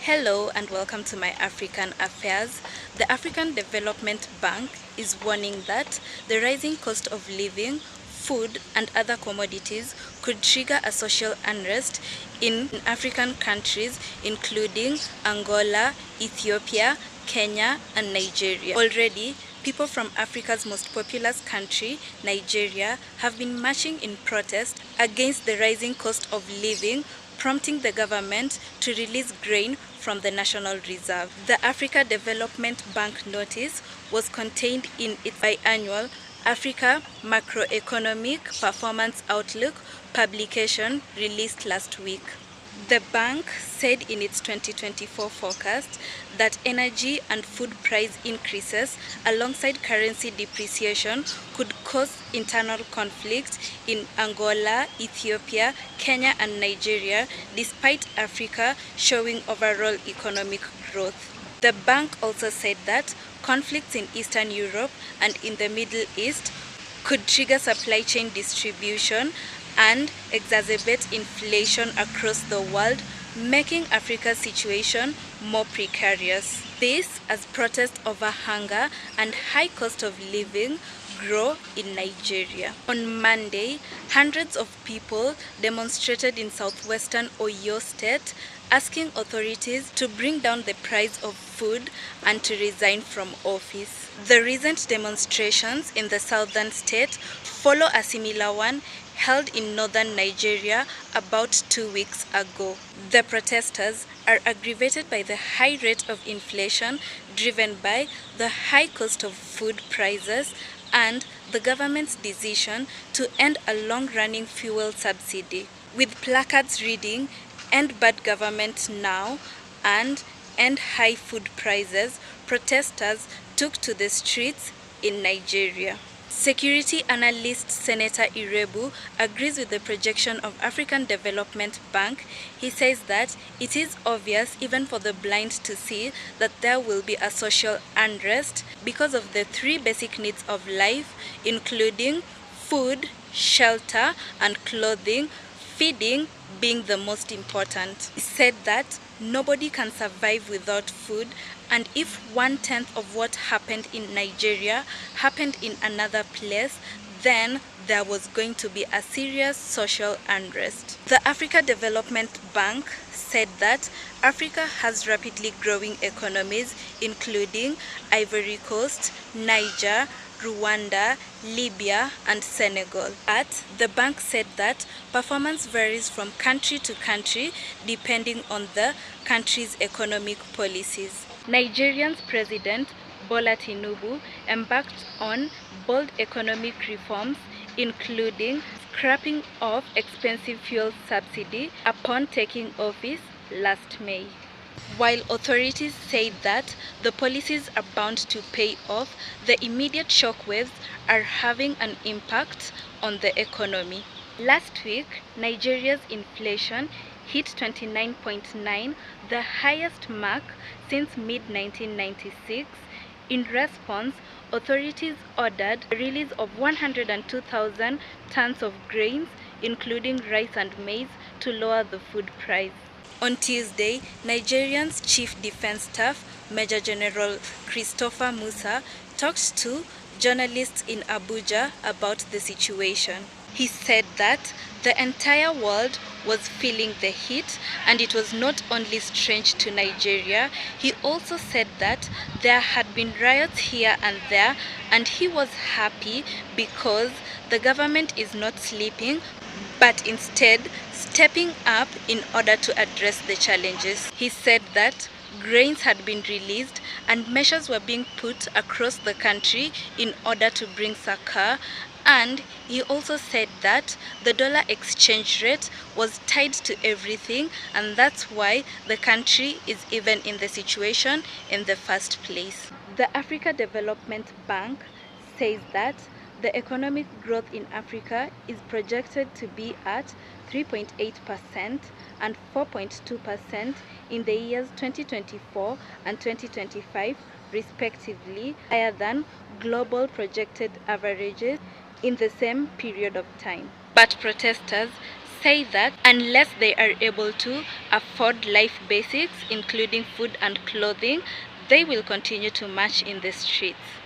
Hello and welcome to myAfrican Affairs. The African Development Bank is warning that the rising cost of living, food and other commodities could trigger a social unrest in African countries including Angola, Ethiopia, Kenya and Nigeria. Already, people from Africa's most populous country, Nigeria, have been marching in protest against the rising cost of living, prompting the government to release grain from the National Reserve. The Africa Development Bank notice was contained in its biannual Africa Macroeconomic Performance Outlook publication released last week. The bank said in its 2024 forecast that energy and food price increases alongside currency depreciation could cause internal conflict in Angola, Ethiopia, Kenya and Nigeria, despite Africa showing overall economic growth. The bank also said that conflicts in Eastern Europe and in the Middle East could trigger supply chain distribution and exacerbate inflation across the world, making Africa's situation more precarious. This as protests over hunger and high cost of living grow in Nigeria. On Monday, hundreds of people demonstrated in southwestern Oyo State, asking authorities to bring down the price of food and to resign from office. The recent demonstrations in the southern state follow a similar one held in northern Nigeria about 2 weeks ago. The protesters are aggravated by the high rate of inflation driven by the high cost of food prices and the government's decision to end a long-running fuel subsidy, with placards reading "End bad government now" and "End high food prices." Protesters took to the streets in Nigeria. Security analyst Senator Irebu agrees with the projection of African Development Bank. He says that it is obvious even for the blind to see that there will be a social unrest because of the three basic needs of life, including food, shelter, and clothing, feeding being the most important. He said that nobody can survive without food, and if 1/10 of what happened in Nigeria happened in another place, then there was going to be a serious social unrest. The Africa Development Bank said that Africa has rapidly growing economies, including Ivory Coast, Niger, Rwanda, Libya, and Senegal. But the bank said that performance varies from country to country depending on the country's economic policies. Nigeria's President Bola Tinubu embarked on bold economic reforms, including scrapping off expensive fuel subsidy upon taking office last May. While authorities say that the policies are bound to pay off, the immediate shockwaves are having an impact on the economy. Last week, Nigeria's inflation hit 29.9, the highest mark since mid-1996. In response, authorities ordered the release of 102,000 tons of grains, including rice and maize, to lower the food price. On Tuesday, Nigeria's Chief Defense Staff, Major General Christopher Musa, talked to journalists in Abuja about the situation. He said that the entire world was feeling the heat, and it was not only strange to Nigeria. He also said that there had been riots here and there, and he was happy because the government is not sleeping, but instead stepping up in order to address the challenges. He said that grains had been released and measures were being put across the country in order to bring succor, and he also said that the dollar exchange rate was tied to everything, and that's why the country is even in the situation in the first place. The Africa Development Bank says that the economic growth in Africa is projected to be at 3.8% and 4.2% in the years 2024 and 2025 respectively, higher than global projected averages in the same period of time. But protesters say that unless they are able to afford life basics, including food and clothing, they will continue to march in the streets.